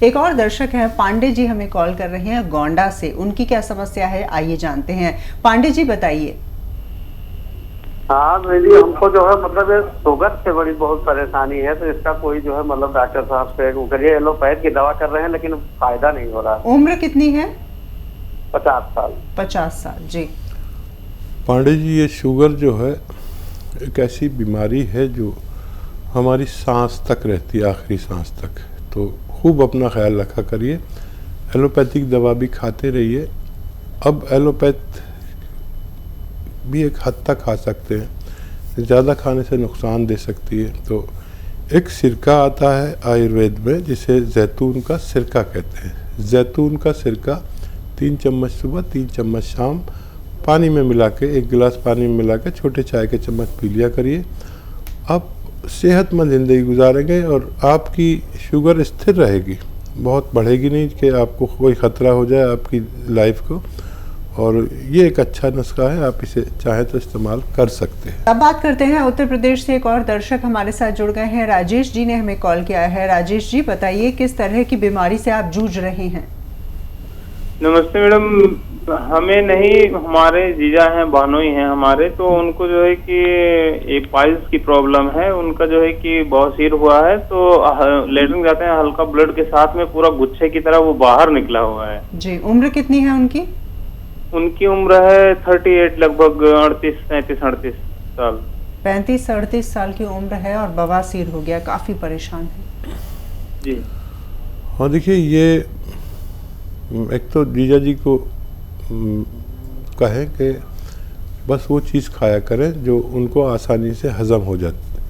एक और दर्शक हैं पांडे जी, हमें कॉल कर रहे हैं गोंडा से। उनकी क्या समस्या है आइए जानते हैं। पांडे जी बताइए। हाँ दीदी, हमको जो है मतलब शुगर से बड़ी बहुत परेशानी है, तो इसका कोई जो है मतलब डॉक्टर साहब से वो करिए, एलोपैथ की दवा कर रहे हैं लेकिन फायदा नहीं हो रहा। उम्र कितनी है? 50 साल। 50 साल जी। पांडे जी, ये शुगर जो है एक ऐसी बीमारी है जो हमारी सांस तक रहती है, आखिरी सांस तक। तो खूब अपना ख्याल रखा करिए, एलोपैथिक दवा भी खाते रहिए। अब एलोपैथ भी एक हद तक खा सकते हैं, ज़्यादा खाने से नुकसान दे सकती है। तो एक सिरका आता है आयुर्वेद में जिसे जैतून का सिरका कहते हैं। जैतून का सिरका 3 चम्मच सुबह 3 चम्मच शाम पानी में मिला के, 1 गिलास पानी में मिला के छोटे चाय के चम्मच पी लिया करिए। आप सेहतमंद ज़िंदगी गुजारेंगे और आपकी शुगर स्थिर रहेगी, बहुत बढ़ेगी नहीं कि आपको कोई ख़तरा हो जाए आपकी लाइफ को। और ये एक अच्छा नुस्खा है, आप इसे चाहें तो इस्तेमाल कर सकते हैं। अब बात करते हैं उत्तर प्रदेश से। एक और दर्शक हमारे साथ जुड़ गए हैं, राजेश जी ने हमें कॉल किया है। राजेश जी बताइए, किस तरह की बीमारी से आप जूझ रहे हैं? नमस्ते मैडम, हमें नहीं, हमारे जीजा हैं, बहनोई हैं हमारे, तो उनको जो है कि एक पाइल्स की प्रॉब्लम है। उनका जो है कि बहुत सिर हुआ है, तो लेटरिन जाते हैं, हल्का ब्लड के साथ में पूरा गुच्छे की तरह वो बाहर निकला हुआ है जी। उम्र कितनी है उनकी? उनकी उम्र है 38, लगभग 38 साल। 35-38 साल की उम्र है और बवासीर हो गया, काफी परेशान है जी। हाँ देखिए, ये एक तो जीजा जी को कहें कि बस वो चीज़ खाया करें जो उनको आसानी से हज़म हो जाती,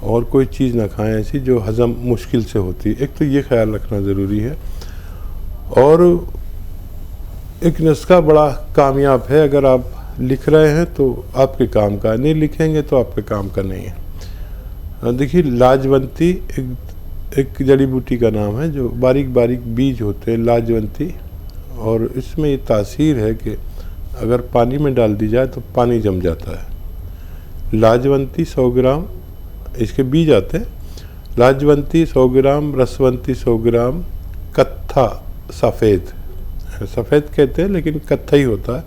और कोई चीज़ ना खाएं ऐसी जो हज़म मुश्किल से होती। एक तो ये ख्याल रखना ज़रूरी है। और एक नुस्खा बड़ा कामयाब है, अगर आप लिख रहे हैं तो आपके काम का, नहीं लिखेंगे तो आपके काम का नहीं है। देखिए, लाजवंती एक जड़ी बूटी का नाम है, जो बारीक बारीक बीज होते हैं, लाजवंती। और इसमें ये तासीर है कि अगर पानी में डाल दी जाए तो पानी जम जाता है। लाजवंती 100 ग्राम, इसके बीज आते हैं। लाजवंती 100 ग्राम, रसवंती 100 ग्राम, कत्था सफ़ेद, सफ़ेद कहते हैं लेकिन कत्था ही होता है,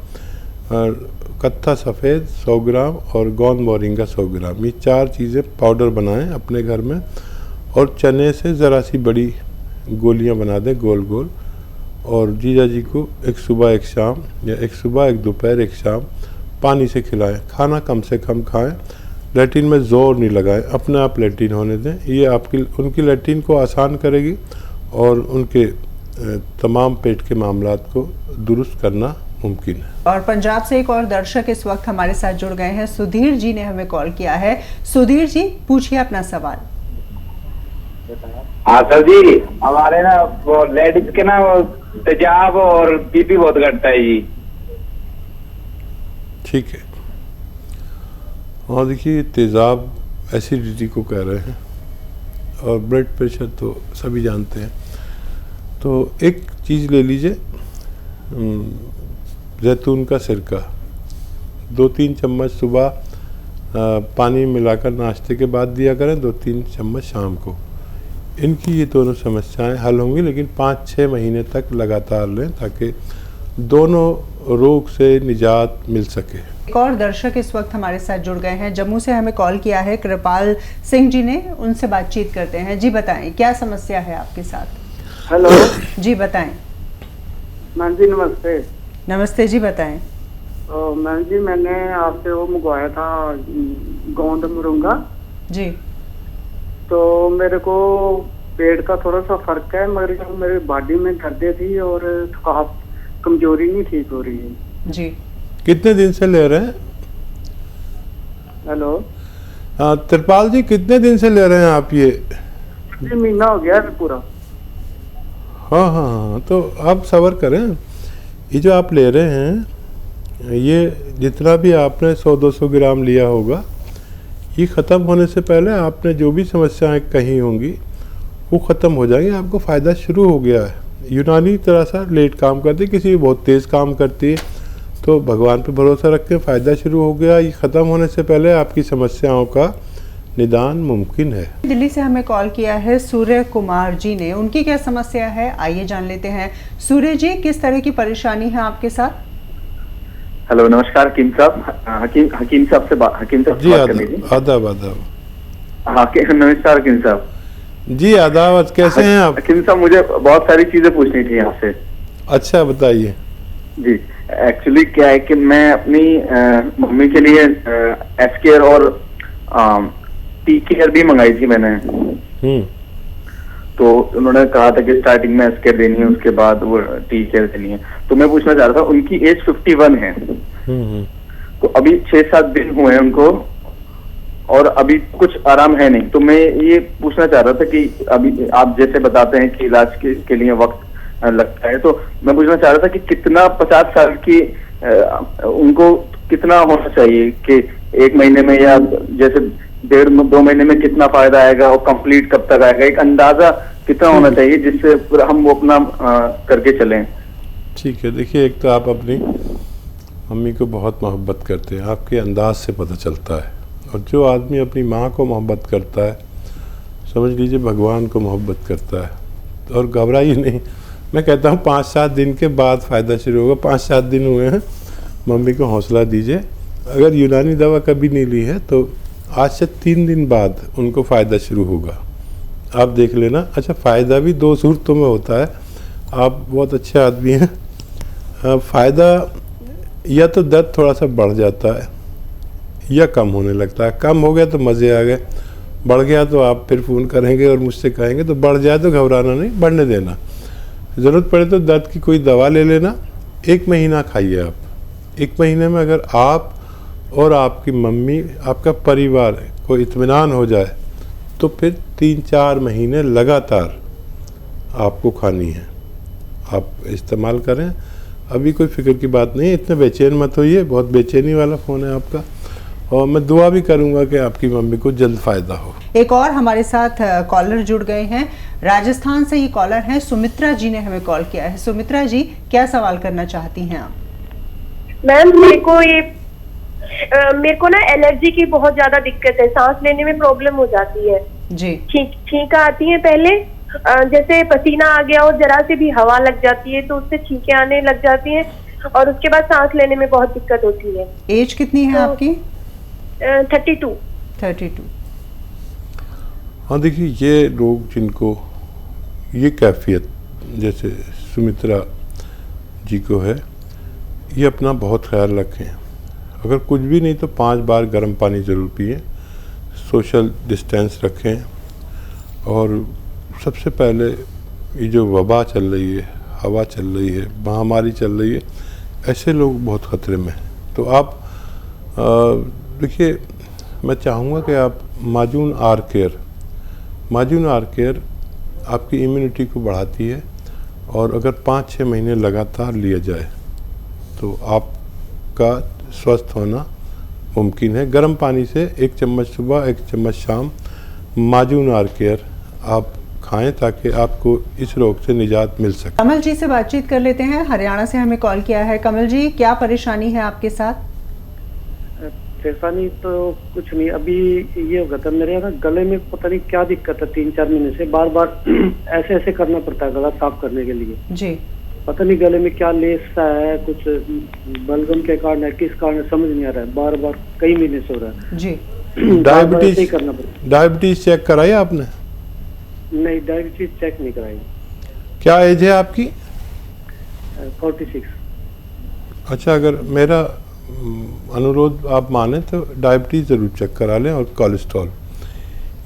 और कत्था सफ़ेद 100 ग्राम और गोंद मोरिंगा 100 ग्राम, ये 4 चीज़ें पाउडर बनाएं अपने घर में। और चने से ज़रा सी बड़ी गोलियां बना दें गोल गोल, और जीजा जी को एक सुबह एक शाम, या एक सुबह एक दोपहर एक शाम पानी से खिलाएं। खाना कम से कम खाएं, लैट्रिन में ज़ोर नहीं लगाएं, अपने आप लैट्रिन होने दें। ये आपकी उनकी लैट्रिन को आसान करेगी और उनके तमाम पेट के मामलात को दुरुस्त करना मुमकिन है। और पंजाब से एक और दर्शक इस वक्त हमारे साथ जुड़ गए हैं, सुधीर जी ने हमें कॉल किया है। सुधीर जी पूछिए अपना सवाल। हाँ सर जी, हमारे ना वो लेडीज के ना वो तेजाब और बीपी बहुत घटता है जी। ठीक है। हाँ देखिए, तेज़ाब एसिडिटी को कह रहे हैं, और ब्लड प्रेशर तो सभी जानते हैं। तो एक चीज़ ले लीजिए, जैतून का सिरका 2-3 चम्मच सुबह पानी मिलाकर नाश्ते के बाद दिया करें, 2-3 चम्मच शाम को। इनकी ये दोनों समस्याएं हल होंगी, लेकिन 5-6 महीने तक लगातार लें ताकि दोनों रोग से निजात मिल सके। एक और दर्शक इस वक्त हमारे साथ जुड़ गए हैं, जम्मू से हमें कॉल किया है कृपाल सिंह जी ने, उनसे बातचीत करते हैं। जी बताएं, क्या समस्या है आपके साथ? हेलो जी बताएं। मैम जी नमस्ते। नमस्ते जी, बताएं। मैम जी, मैंने आपसे वो मंगवाया था गोंद मोरिंगा जी। तो मेरे को पेट का थोड़ा सा फर्क है, मगर मेरी बॉडी में दर्द थी और थकावट, कमजोरी नहीं ठीक हो रही है जी। कितने दिन से ले रहे हैं? हेलो हाँ त्रिपाल जी, कितने दिन से ले रहे हैं आप ये? महीना हो गया है पूरा। हाँ हाँ हाँ, तो आप सब्र करें। ये जो आप ले रहे हैं, ये जितना भी आपने 100-200 ग्राम लिया होगा, ये ख़त्म होने से पहले आपने जो भी समस्याएं कही होंगी वो ख़त्म हो जाएंगी। आपको फ़ायदा शुरू हो गया है। यूनानी तरह सा लेट काम करती, किसी बहुत तेज़ काम करती है, तो भगवान पे भरोसा रख के फ़ायदा शुरू हो गया। ये ख़त्म होने से पहले आपकी समस्याओं का निदान मुमकिन है। दिल्ली से हमें कॉल किया है सूर्य कुमार जी ने, उनकी क्या समस्या है आइए जान लेते हैं। सूर्य जी, किस तरह की परेशानी है आपके साथ? हेलो, नमस्कार हकीम साहब। हकीम साहब से बात जी कर लीजिए। आदाब आदाब। हाँ, नमस्कार हकीम साहब। जी आदाब, कैसे हैं आप? हकीम साहब, मुझे बहुत सारी चीजें पूछनी थी आपसे। अच्छा, बताइए। जी, एक्चुअली क्या है कि मैं अपनी मम्मी के लिए एस केयर और टी केयर भी मंगाई थी मैंने। तो उन्होंने कहा था कि स्टार्टिंग में एस केयर देनी है, उसके बाद वो टी केयर देनी है। तो मैं पूछना चाह रहा था, उनकी एज 51 है। तो अभी 6-7 दिन हुए हैं उनको और अभी कुछ आराम है नहीं। तो मैं ये पूछना चाह रहा था कि अभी आप जैसे बताते हैं कि इलाज के लिए वक्त लगता है, तो मैं पूछना चाह रहा था कि कितना 50 साल की उनको कितना होना चाहिए कि 1 महीने में या जैसे 1.5-2 महीने में कितना फायदा आएगा और कंप्लीट कब तक आएगा, एक अंदाजा कितना होना चाहिए जिससे हम वो अपना करके चलें। ठीक है, देखिए, एक तो आप अपनी मम्मी को बहुत मोहब्बत करते हैं, आपके अंदाज से पता चलता है। और जो आदमी अपनी माँ को मोहब्बत करता है, समझ लीजिए भगवान को मोहब्बत करता है। और घबराइए नहीं, मैं कहता हूँ 5-7 दिन के बाद फ़ायदा शुरू होगा। 5-7 दिन हुए हैं, मम्मी को हौसला दीजिए। अगर यूनानी दवा कभी नहीं ली है तो आज से 3 दिन बाद उनको फ़ायदा शुरू होगा, आप देख लेना। अच्छा, फ़ायदा भी 2 सूरतों में होता है। आप बहुत अच्छे आदमी हैं। फ़ायदा या तो दर्द थोड़ा सा बढ़ जाता है या कम होने लगता है। कम हो गया तो मज़े आ गए, बढ़ गया तो आप फिर फ़ोन करेंगे और मुझसे कहेंगे। तो बढ़ जाए तो घबराना नहीं, बढ़ने देना। ज़रूरत पड़े तो दर्द की कोई दवा ले लेना। 1 महीना खाइए आप। 1 महीने में अगर आप और आपकी मम्मी, आपका परिवार को इत्मीनान हो जाए तो फिर 3-4 महीने लगातार आपको खानी है। आप इस्तेमाल करें, अभी कोई फिक्र की बात नहीं है। इतने बेचैन मत होइए, बहुत बेचैनी वाला फ़ोन है आपका। और मैं दुआ भी करूंगा कि आपकी मम्मी को जल्द फ़ायदा हो। एक और हमारे साथ कॉलर जुड़ गए हैं, राजस्थान से ये कॉलर हैं, सुमित्रा जी ने हमें कॉल किया है। सुमित्रा जी, क्या सवाल करना चाहती हैं आप? मैम, मेरे को ना एलर्जी की बहुत ज्यादा दिक्कत है, सांस लेने में प्रॉब्लम हो जाती है जी। छींका आती है पहले, जैसे पसीना आ गया और जरा से भी हवा लग जाती है तो उससे छींकें आने लग जाती हैं और उसके बाद सांस लेने में बहुत दिक्कत होती है। एज कितनी है आपकी? 32। हाँ, देखिए, ये लोग जिनको ये कैफियत जैसे सुमित्रा जी को है, ये अपना बहुत ख्याल रखें। अगर कुछ भी नहीं तो 5 बार गर्म पानी ज़रूर पिए, सोशल डिस्टेंस रखें। और सबसे पहले ये जो वबा चल रही है, हवा चल रही है, महामारी चल रही है, ऐसे लोग बहुत ख़तरे में हैं। तो आप देखिए, मैं चाहूँगा कि आप माजून आर केयर आपकी इम्यूनिटी को बढ़ाती है। और अगर 5-6 महीने लगातार लिया जाए तो आपका स्वस्थ होना मुमकिन है। गर्म पानी से 1 चम्मच सुबह, 1 चम्मच शाम माजून आर केयर आप खाएं ताकि आपको इस रोग से निजात मिल सके। कमल जी से बातचीत कर लेते हैं, हरियाणा से हमें कॉल किया है। कमल जी, क्या परेशानी है आपके साथ? परेशानी तो कुछ नहीं, अभी ये हो गया था मेरे ना गले में, पता नहीं क्या दिक्कत है। 3-4 महीने से बार बार ऐसे करना पड़ता है गला साफ करने के लिए जी। पता नहीं गले में क्या लेस सा है, कुछ बलगम के कारण है, किस कारण समझ नहीं आ रहा है। बार बार कई महीने से हो रहा है जी। डायबिटीज करना पड़ता है। डायबिटीज चेक कराई आपने? नहीं, डायबिटीज चेक नहीं कराई। क्या एज है आपकी? 46। अच्छा, अगर मेरा अनुरोध आप माने तो डायबिटीज़ ज़रूर चेक करा लें और कोलेस्ट्रॉल।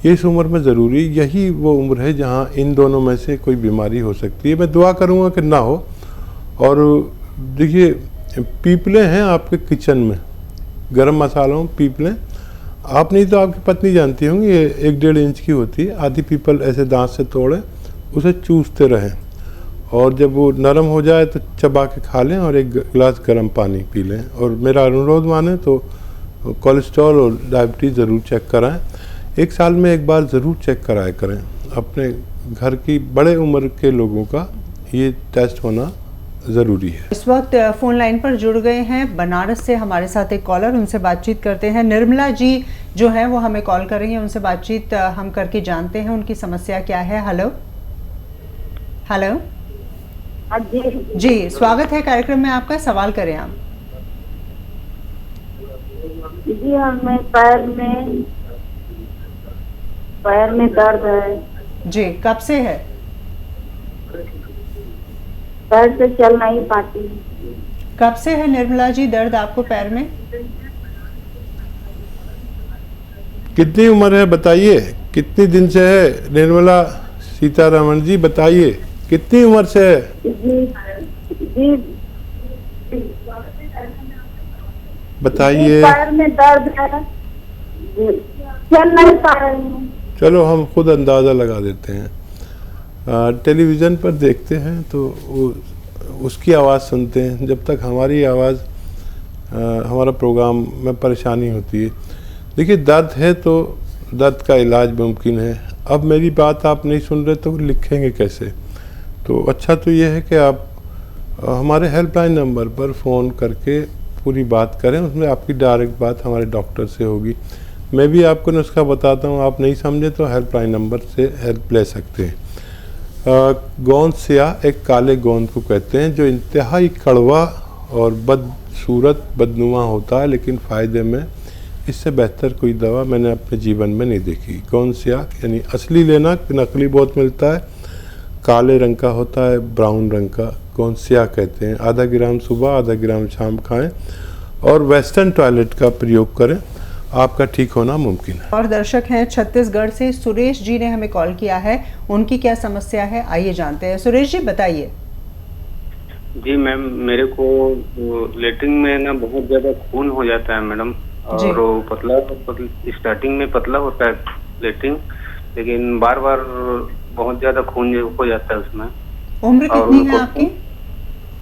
इस उम्र में ज़रूरी, यही वो उम्र है जहाँ इन दोनों में से कोई बीमारी हो सकती है। मैं दुआ करूँगा कि ना हो। और देखिए, पीपलें हैं आपके किचन में, गरम मसालों पीपलें, आप नहीं तो आपकी पत्नी जानती होंगी, ये 1-1.5 इंच की होती है। आधी पीपल ऐसे दांत से तोड़ें, उसे चूसते रहें और जब वो नरम हो जाए तो चबा के खा लें और 1 गिलास गर्म पानी पी लें। और मेरा अनुरोध माने तो कोलेस्ट्रॉल और डायबिटीज़ ज़रूर चेक कराएं। 1 साल में 1 बार ज़रूर चेक कराया करें। अपने घर की बड़े उम्र के लोगों का ये टेस्ट होना ज़रूरी है। इस वक्त फ़ोन लाइन पर जुड़ गए हैं बनारस से हमारे साथ एक कॉलर, उनसे बातचीत करते हैं। निर्मला जी जो है वो हमें कॉल कर रही हैं, उनसे बातचीत हम करके जानते हैं उनकी समस्या क्या है। हेलो हेलो जी, स्वागत है कार्यक्रम में आपका, सवाल करें आप। जी हमें पैर में दर्द है। जी, कब से है? पैर से चल नहीं पाती। कब से है निर्मला जी दर्द आपको पैर में? कितनी उम्र है बताइए, कितने दिन से है निर्मला सीतारमण जी, बताइए कितनी उम्र से है? जी बताइए। पैर में दर्द है, चल नहीं पा रही हूँ। चलो हम खुद अंदाज़ा लगा देते हैं। टेलीविज़न पर देखते हैं तो उसकी आवाज़ सुनते हैं, जब तक हमारी आवाज़ हमारा प्रोग्राम में परेशानी होती है। देखिए दर्द है तो दर्द का इलाज मुमकिन है। अब मेरी बात आप नहीं सुन रहे तो लिखेंगे कैसे? तो अच्छा तो ये है कि आप हमारे हेल्पलाइन नंबर पर फ़ोन करके पूरी बात करें, उसमें आपकी डायरेक्ट बात हमारे डॉक्टर से होगी। मैं भी आपको नुस्खा बताता हूँ, आप नहीं समझे तो हेल्पलाइन नंबर से हेल्प ले सकते हैं। गोंद स्याह एक काले गोंद को कहते हैं जो इंतहाई कड़वा और बदसूरत बदनुमा होता है, लेकिन फ़ायदे में इससे बेहतर कोई दवा मैंने अपने जीवन में नहीं देखी। गोंद स्याह यानी असली लेना, नकली बहुत मिलता है, काले रंग का होता है, ब्राउन रंग का गोंद स्याह कहते हैं। आधा ग्राम सुबह आधा ग्राम शाम खाएं और वेस्टर्न टॉयलेट का प्रयोग करें, आपका ठीक होना मुमकिन है। और दर्शक हैं छत्तीसगढ़ से सुरेश जी ने हमें कॉल किया है, उनकी क्या समस्या है आइए जानते हैं। सुरेश जी बताइए। जी मैम, मेरे को लेटरिन में ना बहुत ज्यादा खून हो जाता है मैडम, और वो पतला स्टार्टिंग में पतला होता है लेटरिन, लेकिन बार बार बहुत ज्यादा खून हो जाता है उसमें। उम्र कितनी है आपकी?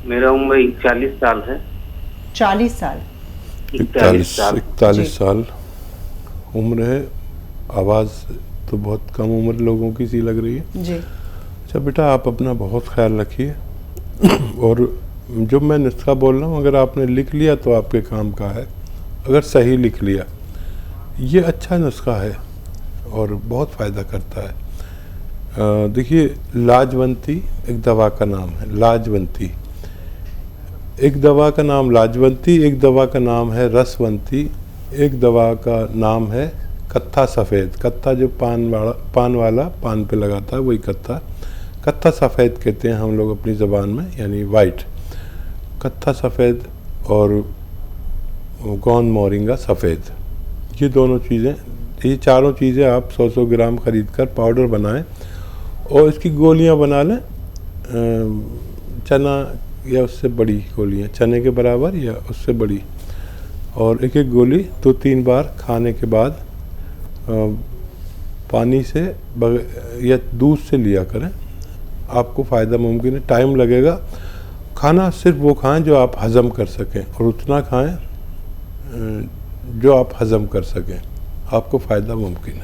मेरा उम्र 41 साल है। 40 साल? 41 साल उम्र है। आवाज़ तो बहुत कम उम्र लोगों की सी लग रही है जी। अच्छा बेटा, आप अपना बहुत ख्याल रखिए और जो मैं नुस्खा बोल रहा हूँ अगर आपने लिख लिया तो आपके काम का है, अगर सही लिख लिया। ये अच्छा नुस्खा है और बहुत फ़ायदा करता है। देखिए लाजवंती एक दवा का नाम है, लाजवंती एक दवा का नाम लाजवंती, एक दवा का नाम है रसवंती, एक दवा का नाम है कत्था सफ़ेद। कत्था जो पान वाला पान पे लगाता है वही कत्था सफ़ेद कहते हैं हम लोग अपनी ज़बान में, यानी वाइट। कत्था सफ़ेद और गोंद मोरिंगा सफ़ेद, ये दोनों चीज़ें, ये चारों चीज़ें आप 100-100 ग्राम ख़रीद कर पाउडर बनाएं और इसकी गोलियां बना लें। चना या उससे बड़ी गोलियां, चने के बराबर या उससे बड़ी, और एक एक गोली 2-3 बार खाने के बाद पानी से या दूध से लिया करें, आपको फ़ायदा मुमकिन है। टाइम लगेगा, खाना सिर्फ वो खाएं जो आप हज़म कर सकें और उतना खाएं जो आप हज़म कर सकें, आपको फ़ायदा मुमकिन है।